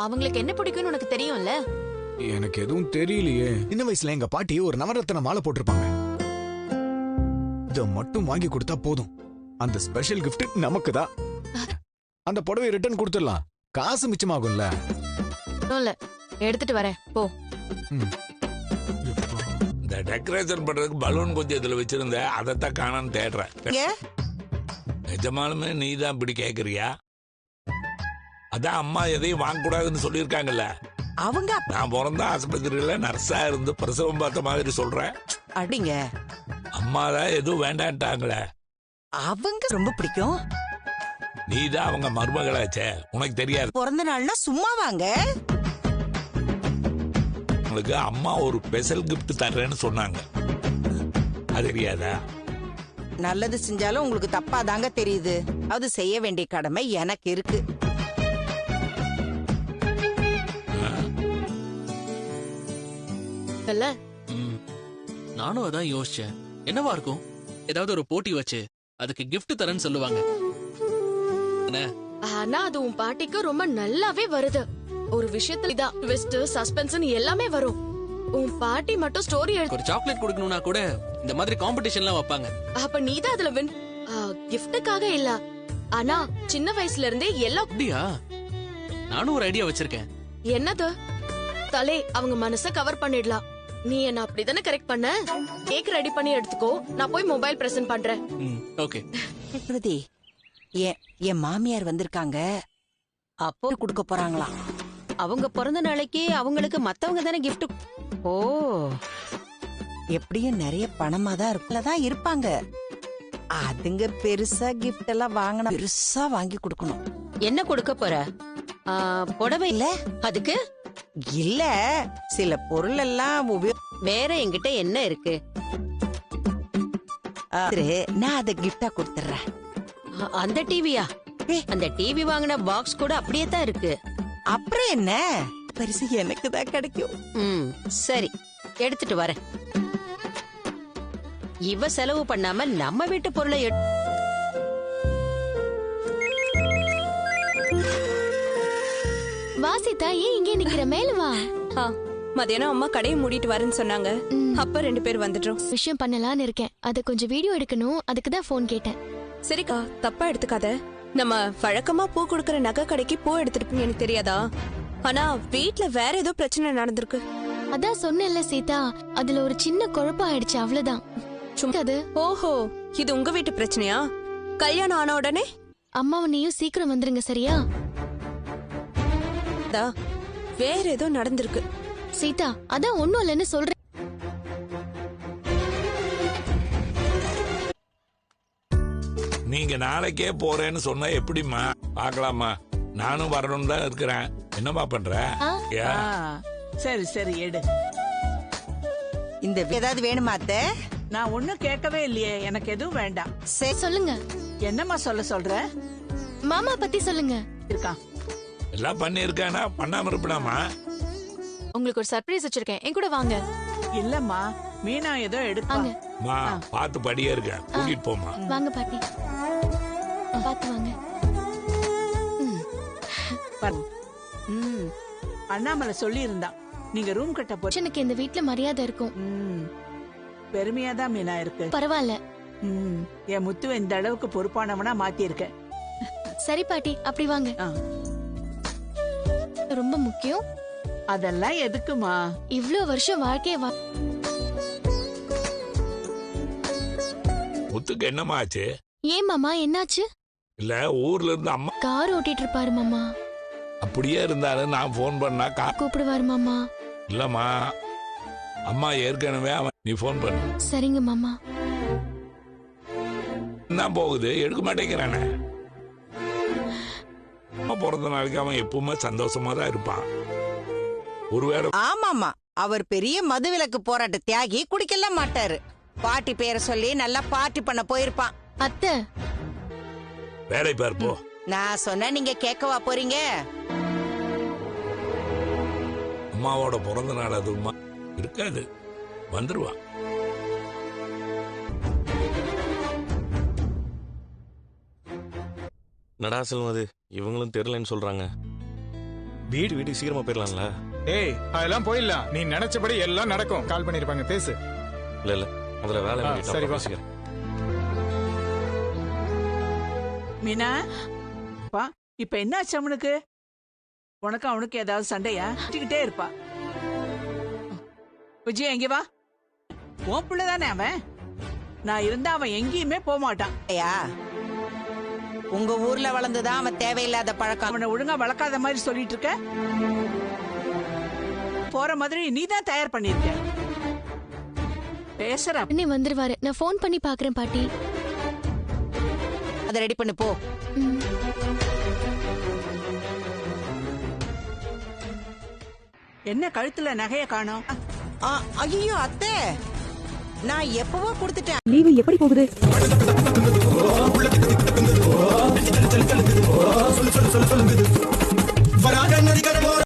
அவங்களுக்கு என்ன பிடிக்கும்னு உனக்கு தெரியும்ல? எனக்கு எதுவும் தெரியலையே. சின்ன வயசுல எங்க பாட்டி ஒரு நவரத்ன மாலை போட்டிருப்பாங்க. இத மட்டும் வாங்கி கொடுத்தா போதும். அந்த ஸ்பெஷல் கிஃப்ட் நமக்கு தான். அந்த புடவை ரிட்டர்ன் கொடுத்துடலாம். காசு மிச்சமாகும்ல. இல்ல, எடுத்துட்டு வரேன் போ. இந்த டெக்கரேஷன் பண்றதுக்கு பலூன் கொஞ்சம் இதுல வச்சிருந்த அதைத்தான் காணான்னு தேடுறேன். நிஜமாலுமே நீ தான் இப்படி கேக்குறியா? அதான் அம்மா எதையும் வாங்கக்கூடாதுன்னு சொல்லியிருக்காங்கல்ல. அவங்க நான் பிறந்த ஆஸ்பத்திரியில நர்ஸா இருந்து பிரசவம் பார்த்த மாதிரி சொல்றேன். அடிங்க, அம்மா தான் எதுவும் வேண்டான்ட்டாங்களே. அவங்க ரொம்ப பிடிக்கும். நீ தான் அவங்க மருமகளாச்சே, உனக்கு தெரியாது. பிறந்த நாள்னா சும்மா வாங்க. உங்களுக்கு அம்மா ஒரு ஸ்பெஷல் கிஃப்ட் தர்றேன்னு சொன்னாங்க, அது தெரியாதா? நல்லது செஞ்சாலும் உங்களுக்கு தப்பா தாங்க தெரியுது. அது செய்ய வேண்டிய கடமை எனக்கு இருக்கு. நானும் அதான் யோசிச்சேன். என்னவா இருக்கும்? ஏதாவது ஒரு போட்டி வச்சு அதுக்கு கிஃப்ட் தரேன்னு சொல்லுவாங்க. ஆனா அது உன் பாட்டிக்கு ரொம்ப நல்லாவே வருது. ஒரு விஷயத்துல இதான் ட்விஸ்ட், சஸ்பென்ஸ் எல்லாமே வரும். உன் பாட்டி மட்டும் ஸ்டோரி ஒரு சாக்லேட் கொடுக்கணும்னா கூட இந்த மாதிரி காம்படிஷன்லாம் வைப்பாங்க. அப்ப நீதான் அதுல வின். கிஃப்ட்டுக்காக இல்ல, ஆனா சின்ன வயசுல இருந்தே எல்லாம். அப்படியா? நானும் ஒரு ஐடியா வச்சிருக்கேன். என்னது? தலே, அவங்க மனச கவர் பண்ணிடலாம். நீ என்ன அப்படிதானே கரெக்ட் பண்ண? கேக் ரெடி பண்ணி எடுத்துக்கோ, நான் போய் மொபைல் பிரசன்ட் பண்றேன். ஓகே. என் மாமியார் வந்திருக்காங்க. அப்போ கொடுக்க போறாங்களாம். அவங்க பிறந்த நாளைக்கு அவங்களுக்கு மத்தவங்க தானே கிஃப்ட். ஓ, எப்படியும் நிறைய பணமா தான் இருக்குல்லதான் இருப்பாங்க. அதுங்க பெருசா கிஃப்ட் எல்லாம் வாங்கினா பெருசா வாங்கி கொடுக்கணும். என்ன கொடுக்க போற? புடவை இல்ல அதுக்கு? இல்ல, சில பொருள் எல்லாம் வேற என்கிட்ட என்ன இருக்கு? நான் அதை கிஃப்டா கொடுத்துறேன். அந்த டிவியா? அந்த டிவி வாங்கின பாக்ஸ் கூட அப்படியே தான் இருக்கு. அப்புறம் என்ன, பரிசு எனக்கு தான் கிடைக்கும். சரி, எடுத்துட்டு வரேன். இவ செலவு பண்ணாம நம்ம வீட்டு பொருளை வாசிதா, ஏன் இங்கே நிக்கிற? மேல வா. மதியானம் அம்மா கடையை மூடிட்டு வரேன்னு சொன்னாங்க. அப்ப 2 பேர் வந்துட்டோம். விஷயம் பண்ணலான்னு இருக்கேன். அத கொஞ்சம் வீடியோ எடுக்கணும், அதுக்கு தான் போன் கேட்டேன். சரிக்கா, தப்பா எடுத்துக்காத. நம்ம வழக்கமா பூ கொடுக்கற நகை கடைக்கு பூ எடுத்துருப்பீங்க, எனக்கு தெரியாதா? ஆனா வீட்ல வேற ஏதோ பிரச்சனை நடந்திருக்கு. அதான் சொன்னேன்ல சீதா, அதுல ஒரு சின்ன குழப்பம் ஆயிடுச்சு, அவ்வளவுதான். அது. ஓஹோ, இது உங்க வீட்டு பிரச்சனையா? கல்யாணம் ஆன உடனே அம்மாவும் நீயும் சீக்கிரம் வந்துருங்க, சரியா? வேற ஏதோ நடந்திருக்கு சீதா. அதான் ஒண்ணும் இல்லைன்னு சொல்றேன். நீங்க நாளைக்கே போறேன்னு சொன்னா எப்படிமா? பாக்கலாமா? நானும் வரணும்னு தான் இருக்கிறேன். என்னமா பண்ற? சரி சரி, எடு. இந்த ஏதாவது வேணுமா அத்தை? நான் ஒண்ணும் கேட்கவே இல்லையே, எனக்கு எதுவும் வேண்டாம். சரி சொல்லுங்க. என்னம்மா சொல்ற? மாமா பத்தி சொல்லுங்க. இருக்கான். எல்லாம் பண்ணிருக்கானா? பண்ணாம இருப்படாமா? உங்களுக்கு ஒரு சர்ப்ரைஸ் வச்சிருக்கேன், என் கூட வாங்க. இல்லம்மா, மீனா ஏதோ எடுப்பாங்க. பாத்து படியா இருக்க, கூட்டிட்டு போமா. வாங்க பாட்டி, பாத்து வாங்க. அண்ணாமலை சொல்லி இருந்தான், நீங்க ரூம் கட்ட போற. எனக்கு இந்த வீட்ல மரியாதை இருக்கும். பெருமையாதான் மீனா இருக்கு. பரவாயில்ல. என் முத்துவ இந்த அளவுக்கு பொறுப்பானவனா மாத்தி இருக்க. சரி பாட்டி, அப்படி வாங்க. ரொம்ப முக்கியம். அதெல்லாம் எதுக்குமா? இவ்ளோ வருஷம் வாழ்க்கைய முத்துக்கு என்னமா ஆச்சு? ஏன் மாமா, என்னாச்சு? இல்ல, ஊர்ல இருந்து அம்மா கார் ஓட்டிட்டு இருப்பாரு மாமா. அப்படியே இருந்தாலும் நான் போன் பண்ணா கூப்பிடுவாரு மாமா. இல்லம்மா, அம்மா ஏற்கனவே நீ போன் பண்ணு. சரிங்க மாமா. என்ன போகுது, எடுக்க மாட்டேங்கிறானே. அம்மா பிறந்த நாளைக்கு அவன் எப்பவுமே சந்தோஷமா தான் இருப்பான். ஒருவேளை. ஆமாமா, அவர் பெரிய மதுவிலக்கு போராட்ட தியாகி, குடிக்கலாம் மாட்டாரு. பாட்டி பேரை சொல்லி நல்லா பார்ட்டி பண்ண போயிருப்பான். அத்தை, வேலை பார்ப்போ. நான் சொன்ன நீங்க கேட்கவா போறீங்க? அம்மாவோட பிறந்த நாள் அதுமா இருக்காது, வந்துருவா. நடா செல்வம், அது இவங்களும் தெரியலன்னு சொல்றாங்க. வீடு சீக்கிரமா போயிடலாம்ல? டேய் அதெல்லாம் போயிடலாம், நீ நினைச்சபடி எல்லாம் நடக்கும். கால் பண்ணிருப்பாங்க, பேசு. இல்ல முதல்ல வேலை சரி, வா. பேசிக்கிறேன். மீனா பா, இப்ப என்ன ஆச்சு அவனுக்கு? உனக்கு அவனுக்கு ஏதாவது சண்டையா? திட்டிக்கிட்டே இருப்பா. விஜய் எங்க வா, உன் பிள்ளைதானே அவன். நான் இருந்தா அவன் எங்கேயுமே போக மாட்டான். ஐயா, உங்க ஊர்ல வளர்ந்துதான் அவன் தேவையில்லாத பழக்கம். அவனை ஒழுங்கா வளர்க்காத மாதிரி சொல்லிட்டு இருக்க. போற மாதிரி நீ தான் தயார் பண்ணிருக்க. பேசுற அண்ணே வந்துருவாரு, நான் ஃபோன் பண்ணி பாக்குறேன் பாட்டி. அதை ரெடி பண்ணு போ. என்ன கழுத்துல நகைய காணோம்? ஐயோ அத்தை, நான் எப்பவோ கொடுத்துட்டேன். லீவு எப்படி போகுது?